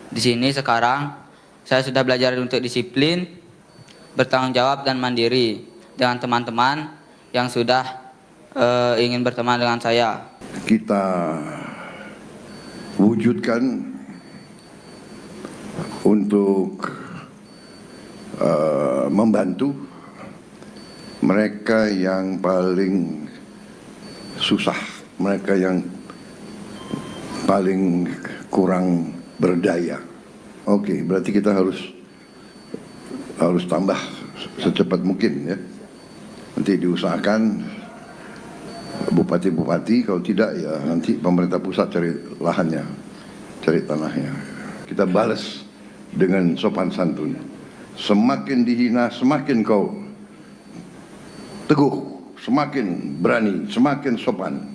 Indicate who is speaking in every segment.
Speaker 1: Di sini sekarang saya sudah belajar untuk disiplin, bertanggung jawab dan mandiri dengan teman-teman yang sudah ingin berteman dengan saya.
Speaker 2: Kita wujudkan untuk membantu mereka yang paling susah, mereka yang paling kurang berdaya. Oke, berarti kita harus tambah secepat mungkin ya. Nanti diusahakan bupati-bupati, kalau tidak ya nanti pemerintah pusat cari lahannya, cari tanahnya. Kita balas dengan sopan santun. Semakin dihina, semakin kau teguh, semakin berani, semakin sopan.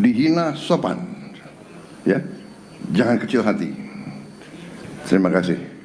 Speaker 2: Dihina sopan, ya, jangan kecil hati. Terima kasih.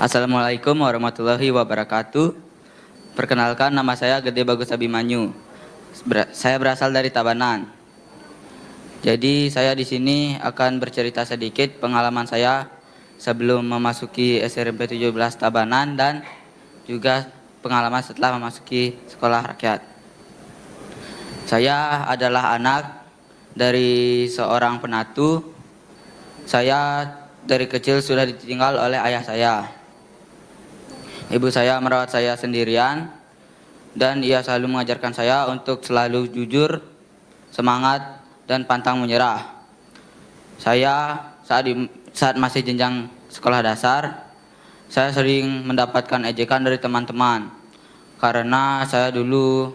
Speaker 1: Assalamualaikum warahmatullahi wabarakatuh. Perkenalkan, nama saya Gede Bagus Abimanyu. Saya berasal dari Tabanan. Jadi saya di sini akan bercerita sedikit pengalaman saya sebelum memasuki SMP 17 Tabanan dan juga pengalaman setelah memasuki sekolah rakyat. Saya adalah anak dari seorang penatu. Saya dari kecil sudah ditinggal oleh ayah saya. Ibu saya merawat saya sendirian dan ia selalu mengajarkan saya untuk selalu jujur, semangat, dan pantang menyerah. Saya saat masih jenjang sekolah dasar, saya sering mendapatkan ejekan dari teman-teman karena saya dulu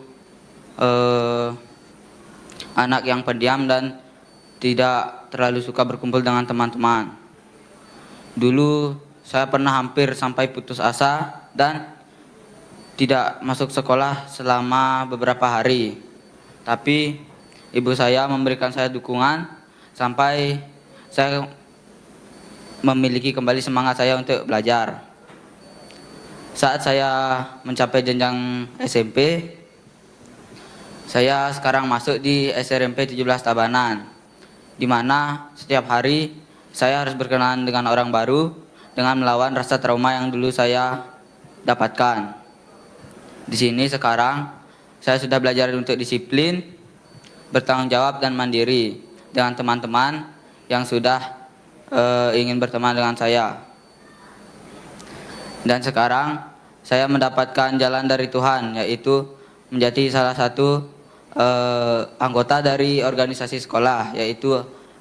Speaker 1: anak yang pendiam dan tidak terlalu suka berkumpul dengan teman-teman. Dulu saya pernah hampir sampai putus asa dan tidak masuk sekolah selama beberapa hari. Tapi ibu saya memberikan saya dukungan sampai saya memiliki kembali semangat saya untuk belajar. Saat saya mencapai jenjang SMP, saya sekarang masuk di SMP 17 Tabanan, di mana setiap hari saya harus berkenalan dengan orang baru dengan melawan rasa trauma yang dulu saya dapatkan. Di sini sekarang saya sudah belajar untuk disiplin, bertanggung jawab dan mandiri dengan teman-teman yang sudah ingin berteman dengan saya. Dan sekarang saya mendapatkan jalan dari Tuhan, yaitu menjadi salah satu anggota dari organisasi sekolah, yaitu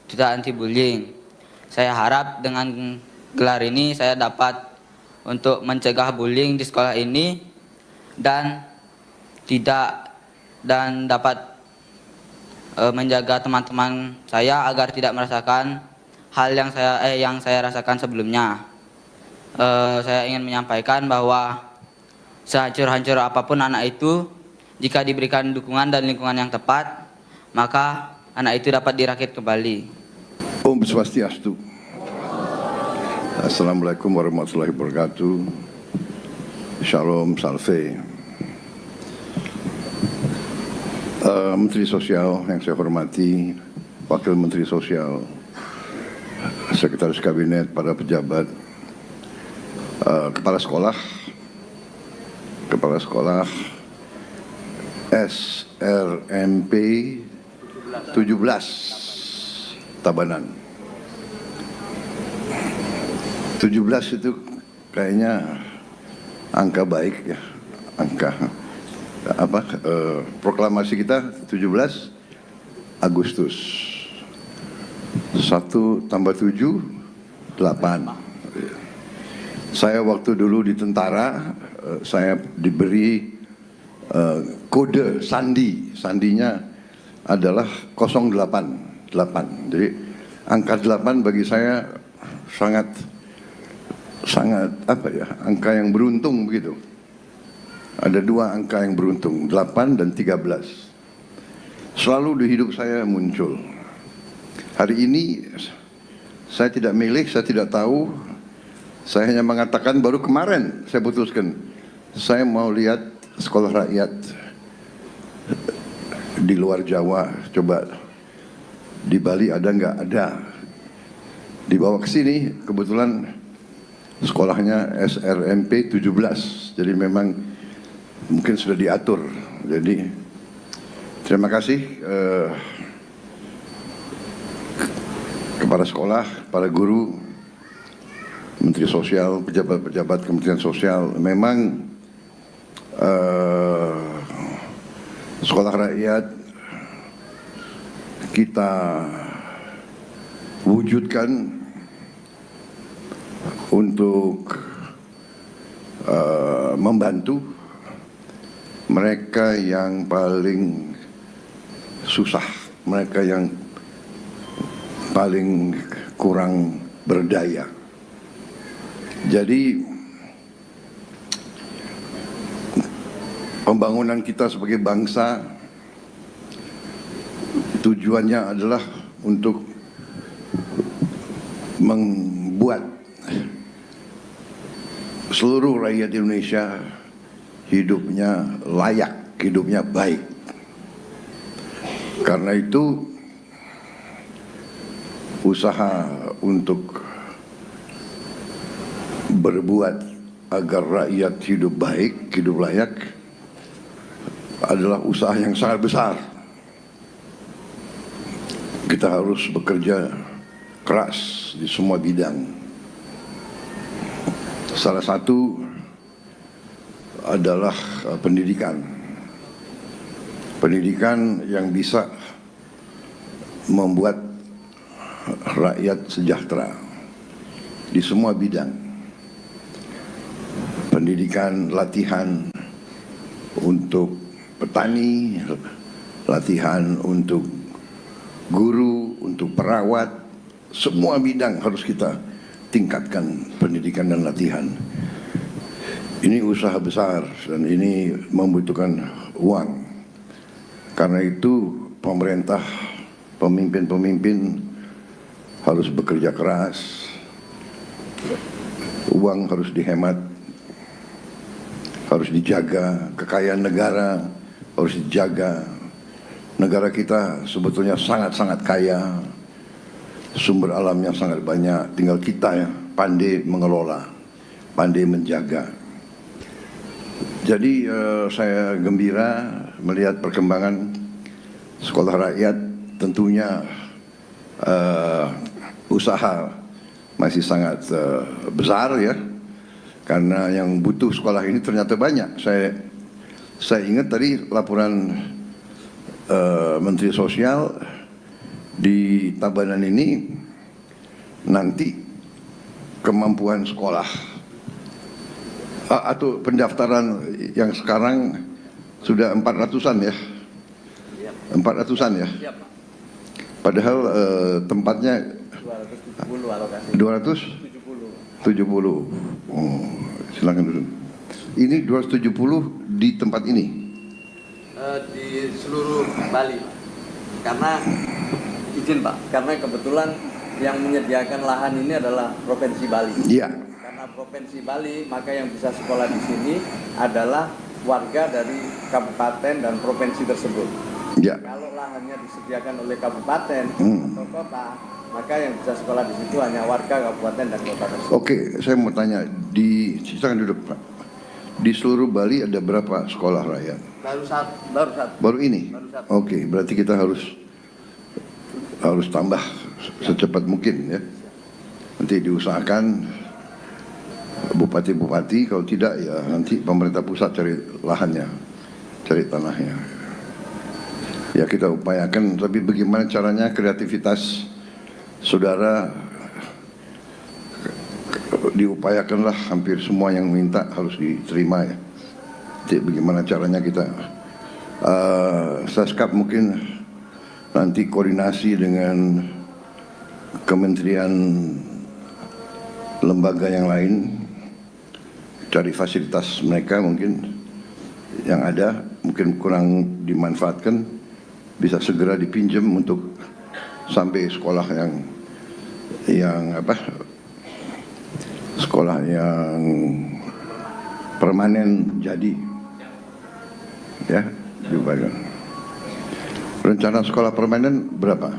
Speaker 1: Duta Anti Bullying. Saya harap dengan gelar ini saya dapat untuk mencegah bullying di sekolah ini dan dapat menjaga teman-teman saya agar tidak merasakan hal yang saya rasakan sebelumnya. Saya ingin menyampaikan bahwa sehancur-hancur apapun anak itu, jika diberikan dukungan dan lingkungan yang tepat, maka anak itu dapat dirakit kembali.
Speaker 2: Om Swastiastu. Assalamualaikum warahmatullahi wabarakatuh. Shalom, salve. Menteri Sosial yang saya hormati, Wakil Menteri Sosial, Sekretaris Kabinet, para pejabat, Kepala Sekolah SRMP 17 Tabanan. 17 itu kayaknya angka baik ya, angka proklamasi kita 17 Agustus. 1 tambah 7 8. Saya waktu dulu di tentara, saya diberi kode sandi. Sandinya adalah 088. Jadi angka 8 bagi saya sangat angka yang beruntung begitu. Ada 2 angka yang beruntung, 8 dan 13. Selalu di hidup saya muncul. Hari ini saya tidak milih, saya tidak tahu. Saya hanya mengatakan baru kemarin saya putuskan. Saya mau lihat sekolah rakyat di luar Jawa. Coba di Bali ada nggak? Ada. Dibawa ke sini, kebetulan sekolahnya SRMP 17. Jadi memang mungkin sudah diatur. Jadi terima kasih kepada sekolah, para guru, Menteri Sosial, pejabat-pejabat Kementerian Sosial. Memang sekolah rakyat kita wujudkan untuk membantu mereka yang paling susah, mereka yang paling kurang berdaya. Jadi pembangunan kita sebagai bangsa tujuannya adalah untuk membuat seluruh rakyat Indonesia hidupnya layak, hidupnya baik. Karena itu usaha untuk berbuat agar rakyat hidup baik, hidup layak adalah usaha yang sangat besar. Kita harus bekerja keras di semua bidang. Salah satu adalah pendidikan. Pendidikan yang bisa membuat rakyat sejahtera di semua bidang. Pendidikan, latihan untuk petani, latihan untuk guru, untuk perawat, semua bidang harus kita tingkatkan pendidikan dan latihan. Ini usaha besar dan ini membutuhkan uang. Karena itu pemerintah, pemimpin-pemimpin harus bekerja keras. Uang harus dihemat, harus dijaga. Kekayaan negara harus dijaga. Negara kita sebetulnya sangat-sangat kaya, sumber alamnya sangat banyak. Tinggal kita ya pandai mengelola, pandai menjaga. Jadi saya gembira melihat perkembangan sekolah rakyat. Tentunya usaha masih sangat besar ya, karena yang butuh sekolah ini ternyata banyak. Saya ingat tadi laporan Menteri Sosial di Tabanan ini, nanti kemampuan sekolah atau pendaftaran yang sekarang sudah 400-an ya, 400-an ya. Padahal tempatnya 270 alokasi. 270. Oh, silakan dulu. Ini 270 di tempat ini.
Speaker 3: Di seluruh Bali, karena izin Pak, karena kebetulan yang menyediakan lahan ini adalah Provinsi Bali.
Speaker 2: Iya.
Speaker 3: Karena Provinsi Bali, maka yang bisa sekolah di sini adalah warga dari kabupaten dan provinsi tersebut.
Speaker 2: Ya.
Speaker 3: Kalau lahannya disediakan oleh kabupaten atau kota, maka yang bisa sekolah di situ hanya warga kabupaten dan kota tersebut.
Speaker 2: Oke, saya mau tanya, silakan duduk Pak. Di seluruh Bali ada berapa sekolah rakyat?
Speaker 3: Baru satu.
Speaker 2: Baru ini?
Speaker 3: Baru satu.
Speaker 2: Oke, berarti kita harus tambah secepat mungkin ya. Nanti diusahakan bupati-bupati, kalau tidak ya nanti pemerintah pusat cari lahannya, cari tanahnya. Ya kita upayakan, tapi bagaimana caranya kreativitas saudara diupayakanlah, hampir semua yang minta harus diterima ya. Jadi bagaimana caranya kita Seskap mungkin nanti koordinasi dengan kementerian lembaga yang lain, cari fasilitas mereka mungkin yang ada mungkin kurang dimanfaatkan, bisa segera dipinjam untuk sampai sekolah yang sekolah yang permanen jadi ya dibayar. Rencana sekolah permanen berapa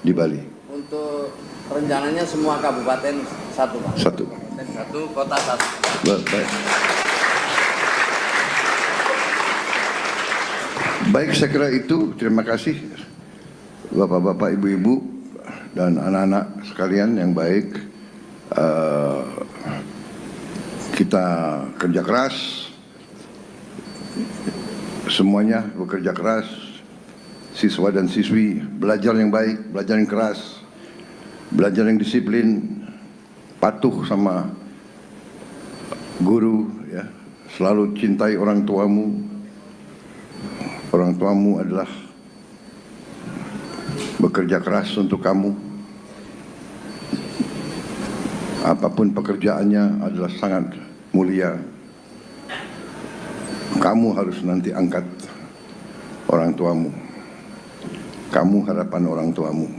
Speaker 2: di Bali?
Speaker 3: Untuk rencananya semua kabupaten satu Pak.
Speaker 2: Satu.
Speaker 3: Kabupaten satu, kota satu.
Speaker 2: Baik. Baik, saya kira itu. Terima kasih Bapak-bapak, Ibu-ibu dan anak-anak sekalian yang baik. Kita kerja keras, semuanya bekerja keras, siswa dan siswi belajar yang baik, belajar yang keras, belajar yang disiplin, patuh sama guru ya, selalu cintai orang tuamu. Orang tuamu adalah bekerja keras untuk kamu. Apapun pekerjaannya adalah sangat mulia. Kamu harus nanti angkat orang tuamu. Kamu harapan orang tuamu.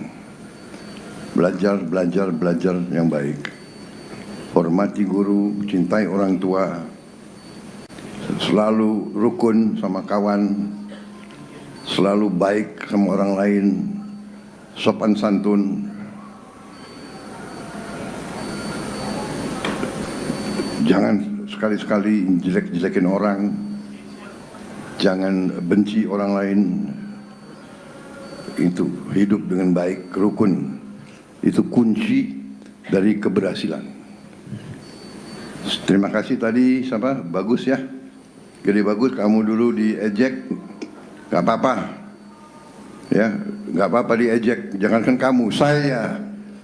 Speaker 2: Belajar yang baik. Hormati guru, cintai orang tua. Selalu rukun sama kawan. Selalu baik sama orang lain. Sopan santun. Jangan sekali-sekali jelek-jelekin orang. Jangan benci orang lain. Itu hidup dengan baik, rukun. Itu kunci dari keberhasilan. Terima kasih tadi siapa? Bagus ya. Jadi bagus, kamu dulu diejek. Gak apa-apa. Ya, gak apa-apa diejek. Jangankan kamu, saya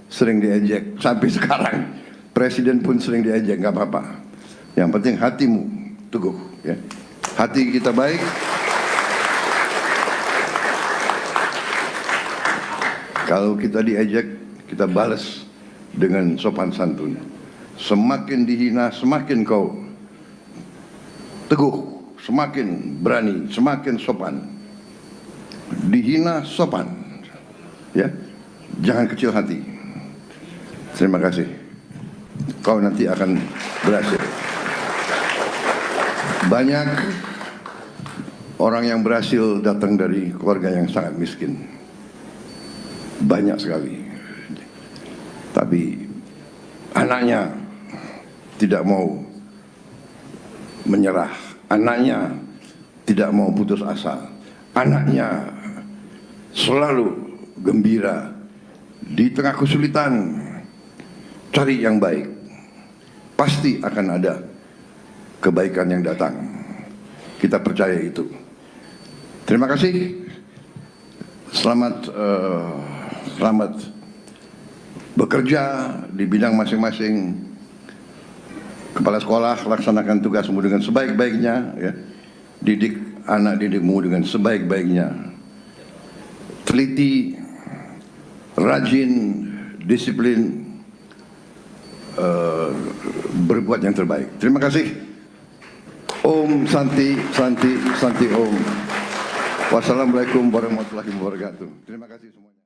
Speaker 2: sering diejek sampai sekarang. Presiden pun sering diejek, gak apa-apa. Yang penting hatimu teguh ya. Hati kita baik. Kalau kita diejek, kita balas dengan sopan santun. Semakin dihina, semakin kau teguh, semakin berani, semakin sopan. Dihina sopan, ya, jangan kecil hati. Terima kasih. Kau nanti akan berhasil. Banyak orang yang berhasil datang dari keluarga yang sangat miskin. Banyak sekali. Tapi anaknya tidak mau menyerah. Anaknya tidak mau putus asa. Anaknya selalu gembira. Di tengah kesulitan, cari yang baik. Pasti akan ada kebaikan yang datang. Kita percaya itu. Terima kasih. Selamat bekerja di bidang masing-masing. Kepala sekolah, laksanakan tugasmu dengan sebaik-baiknya ya. Didik anak didikmu dengan sebaik-baiknya. Teliti, rajin, disiplin, berbuat yang terbaik. Terima kasih. Om Santi, Santi, Santi Om. Wassalamualaikum warahmatullahi wabarakatuh. Terima kasih semuanya.